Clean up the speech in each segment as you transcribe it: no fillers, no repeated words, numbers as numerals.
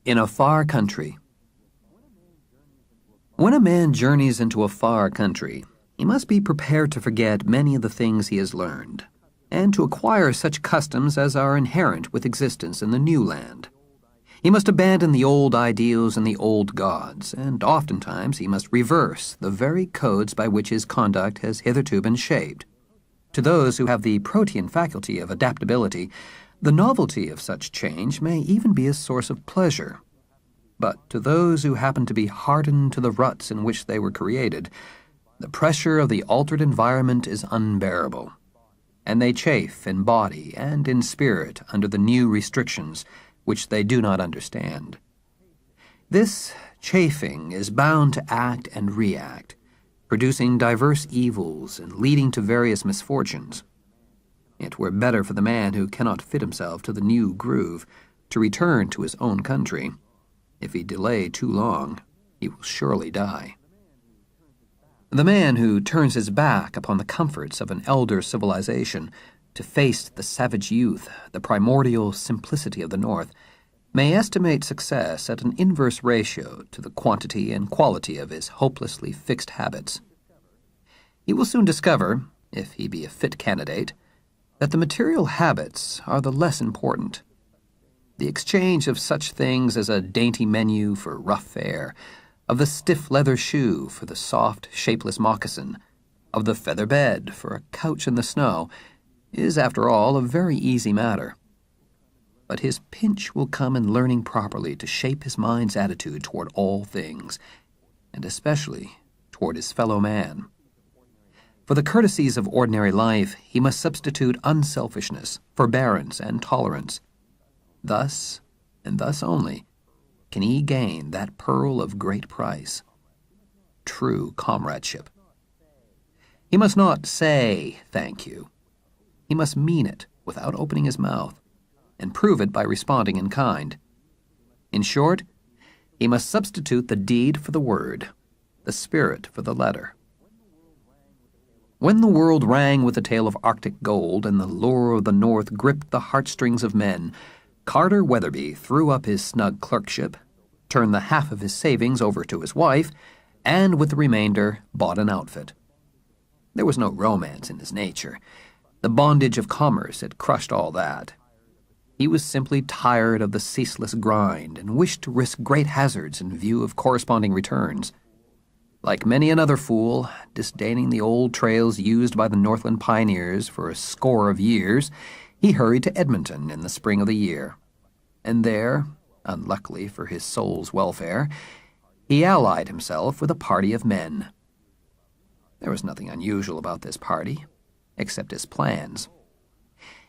In a far country. When a man journeys into a far country, he must be prepared to forget many of the things he has learned, and to acquire such customs as are inherent with existence in the new land. He must abandon the old ideals and the old gods, and oftentimes he must reverse the very codes by which his conduct has hitherto been shaped. To those who have the protean faculty of adaptability, the novelty of such change may even be a source of pleasure. But to those who happen to be hardened to the ruts in which they were created, the pressure of the altered environment is unbearable, and they chafe in body and in spirit under the new restrictions which they do not understand. This chafing is bound to act and react, producing diverse evils and leading to various misfortunes. It were better for the man who cannot fit himself to the new groove to return to his own country. If he delay too long, he will surely die. The man who turns his back upon the comforts of an elder civilization to face the savage youth, the primordial simplicity of the North, may estimate success at an inverse ratio to the quantity and quality of his hopelessly fixed habits. He will soon discover, if he be a fit candidate, that the material habits are the less important. The exchange of such things as a dainty menu for rough fare, of the stiff leather shoe for the soft, shapeless moccasin, of the feather bed for a couch in the snow, is, after all, a very easy matter. But his pinch will come in learning properly to shape his mind's attitude toward all things, and especially toward his fellow man. For the courtesies of ordinary life, he must substitute unselfishness, forbearance, and tolerance. Thus, and thus only, can he gain that pearl of great price, true comradeship. He must not say thank you. He must mean it without opening his mouth, and prove it by responding in kind. In short, he must substitute the deed for the word, the spirit for the letter. When the world rang with the tale of Arctic gold and the lure of the North gripped the heartstrings of men, Carter Weatherby threw up his snug clerkship, turned the half of his savings over to his wife, and with the remainder bought an outfit. There was no romance in his nature. The bondage of commerce had crushed all that. He was simply tired of the ceaseless grind and wished to risk great hazards in view of corresponding returns. Like many another fool, disdaining the old trails used by the Northland pioneers for a score of years, he hurried to Edmonton in the spring of the year. And there, unluckily for his soul's welfare, he allied himself with a party of men. There was nothing unusual about this party, except its plans.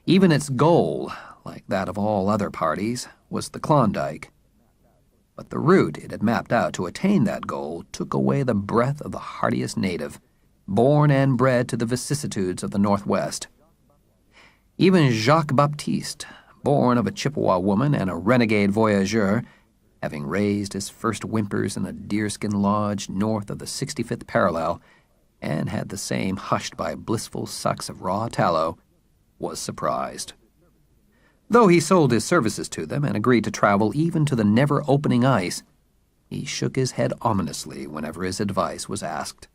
Even its goal, like that of all other parties, was the Klondike. But the route it had mapped out to attain that goal took away the breath of the hardiest native, born and bred to the vicissitudes of the Northwest. Even Jacques Baptiste, born of a Chippewa woman and a renegade voyageur, having raised his first whimpers in a deerskin lodge north of the 65th parallel, and had the same hushed by blissful sucks of raw tallow, was surprised. Though he sold his services to them and agreed to travel even to the never-opening ice, he shook his head ominously whenever his advice was asked.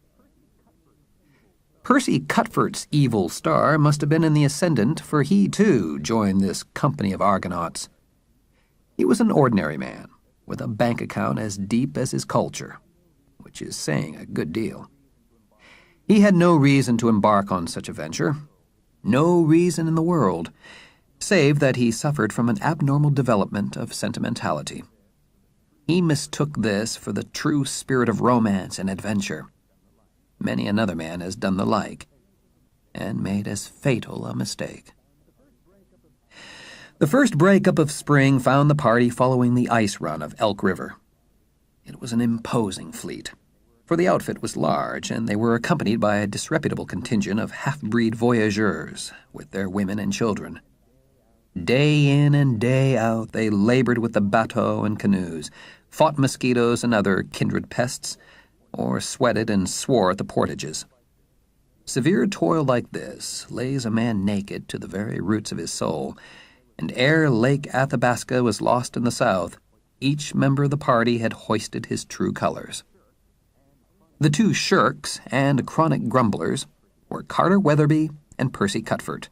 Percy Cuthfert's evil star must have been in the ascendant, for he, too, joined this company of Argonauts. He was an ordinary man, with a bank account as deep as his culture, which is saying a good deal. He had no reason to embark on such a venture, no reason in the world, save that he suffered from an abnormal development of sentimentality. He mistook this for the true spirit of romance and adventure. Many another man has done the like, and made as fatal a mistake. The first break-up of spring found the party following the ice run of Elk River. It was an imposing fleet, for the outfit was large, and they were accompanied by a disreputable contingent of half-breed voyageurs with their women and children. Day in and day out they labored with the bateaux and canoes, fought mosquitoes and other kindred pests, or sweated and swore at the portages. Severe toil like this lays a man naked to the very roots of his soul, and ere Lake Athabasca was lost in the south, Each member of the party had hoisted his true colors. The two shirks and chronic grumblers were Carter Weatherby and Percy Cuthbert.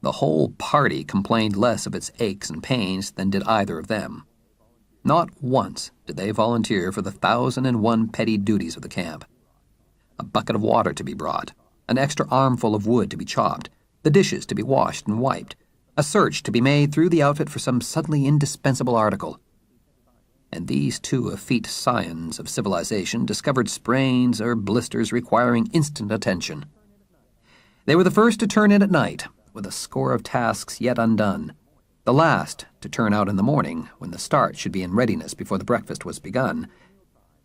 The whole party complained less of its aches and pains than did either of them. Not once did they volunteer for the 1,001 petty duties of the camp. A bucket of water to be brought, an extra armful of wood to be chopped, the dishes to be washed and wiped, a search to be made through the outfit for some suddenly indispensable article. And these two effete scions of civilization discovered sprains or blisters requiring instant attention. They were the first to turn in at night, with a score of tasks yet undone, the last to turn out in the morning, when the start should be in readiness before the breakfast was begun.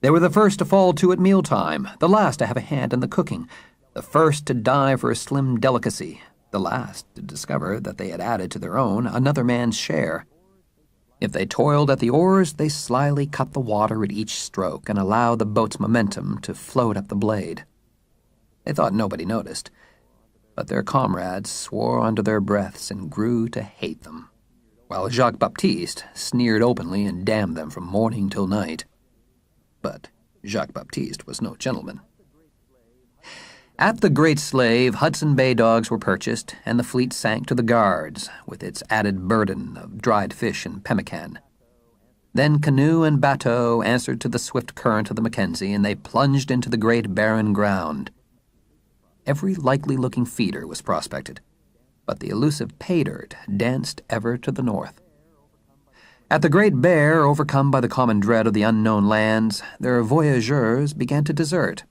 They were the first to fall to at mealtime, the last to have a hand in the cooking, the first to die for a slim delicacy, the last to discover that they had added to their own another man's share. If they toiled at the oars, they slyly cut the water at each stroke and allowed the boat's momentum to float up the blade. They thought nobody noticed, but their comrades swore under their breaths and grew to hate them, while Jacques-Baptiste sneered openly and damned them from morning till night. But Jacques-Baptiste was no gentleman. At the Great Slave, Hudson Bay dogs were purchased, and the fleet sank to the guards, with its added burden of dried fish and pemmican. Then canoe and bateau answered to the swift current of the Mackenzie, and they plunged into the great barren ground. Every likely-looking feeder was prospected, but the elusive pay dirt danced ever to the north. At the Great Bear, overcome by the common dread of the unknown lands, their voyageurs began to desert,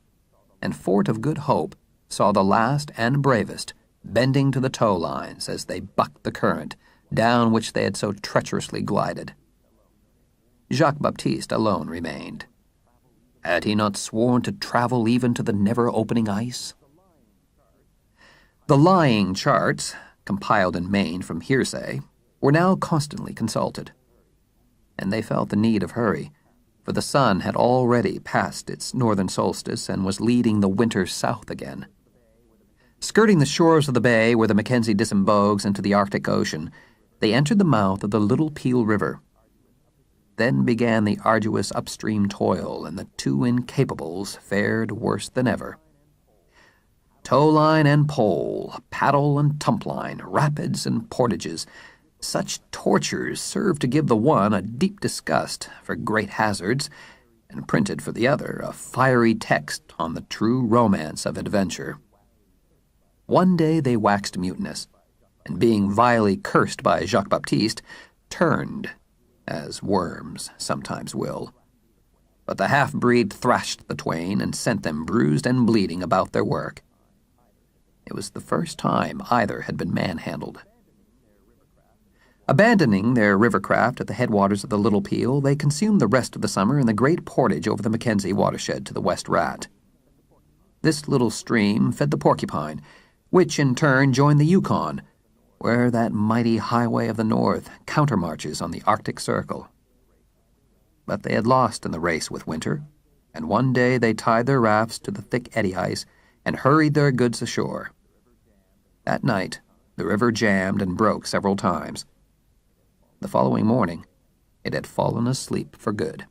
and Fort of Good Hope saw the last and bravest bending to the tow lines as they bucked the current, down which they had so treacherously glided. Jacques-Baptiste alone remained. Had he not sworn to travel even to the never-opening ice? The lying charts, compiled in Maine from hearsay, were now constantly consulted, and they felt the need of hurry, for the sun had already passed its northern solstice and was leading the winter south again. Skirting the shores of the bay where the Mackenzie disembogues into the Arctic Ocean, they entered the mouth of the Little Peel River. Then began the arduous upstream toil, and the two incapables fared worse than ever. Towline and pole, paddle and tumpline, rapids and portages, such tortures served to give the one a deep disgust for great hazards, and printed for the other a fiery text on the true romance of adventure. One day they waxed mutinous, and being vilely cursed by Jacques-Baptiste, turned, as worms sometimes will. But the half-breed thrashed the twain and sent them bruised and bleeding about their work. It was the first time either had been manhandled. Abandoning their rivercraft at the headwaters of the Little Peel, they consumed the rest of the summer in the great portage over the Mackenzie watershed to the West Rat. This little stream fed the Porcupine, which in turn joined the Yukon, where that mighty highway of the north countermarches on the Arctic Circle. But they had lost in the race with winter, and one day they tied their rafts to the thick eddy ice and hurried their goods ashore. That night, the river jammed and broke several times. The following morning, it had fallen asleep for good.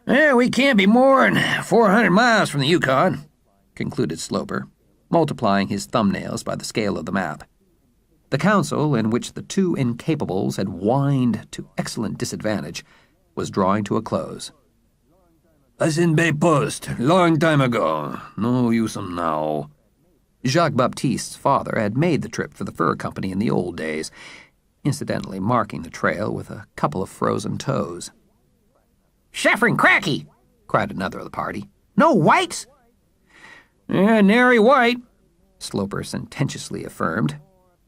We can't be more than 400 miles from the Yukon, concluded Sloper, multiplying his thumbnails by the scale of the map. The council, in which the two incapables had whined to excellent disadvantage, was drawing to a close. "Hudson Bay Post, long time ago. No use 'em now." Jacques-Baptiste's father had made the trip for the fur company in the old days, incidentally marking the trail with a couple of frozen toes. "Sheffrin cracky!" cried another of the party. "No whites?" "Nary white," Sloper sententiously affirmed.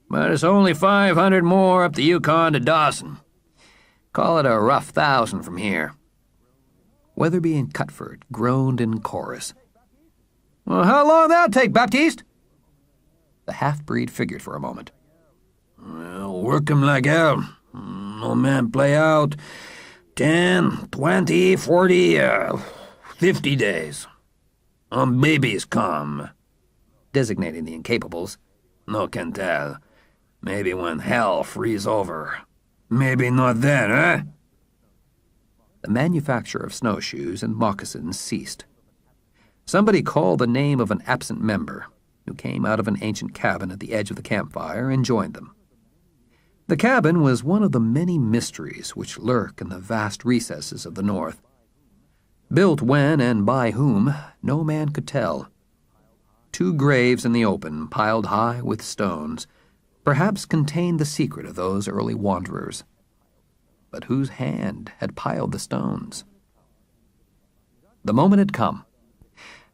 "But it's only 500 more up the Yukon to Dawson. Call it a rough 1,000 from here." Weatherby and Cuthbert groaned in chorus. "Well, how long that'll take, Baptiste?" The half-breed figured for a moment. "Well, work 'em like hell. No man play out. 10, 20, 40, 50 days. Babies come," designating the incapables. "No can tell. Maybe when hell freeze over. Maybe not that, huh? The manufacture of snowshoes and moccasins ceased. Somebody called the name of an absent member, who came out of an ancient cabin at the edge of the campfire and joined them. The cabin was one of the many mysteries which lurk in the vast recesses of the North. Built when and by whom, no man could tell. 2 graves in the open, piled high with stones, perhaps contained the secret of those early wanderers. But whose hand had piled the stones? The moment had come.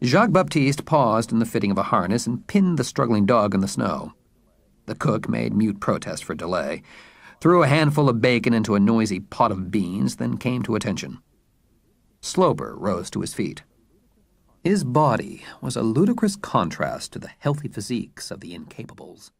Jacques-Baptiste paused in the fitting of a harness and pinned the struggling dog in the snow. The cook made mute protest for delay, threw a handful of bacon into a noisy pot of beans, then came to attention. Sloper rose to his feet. His body was a ludicrous contrast to the healthy physiques of the incapables.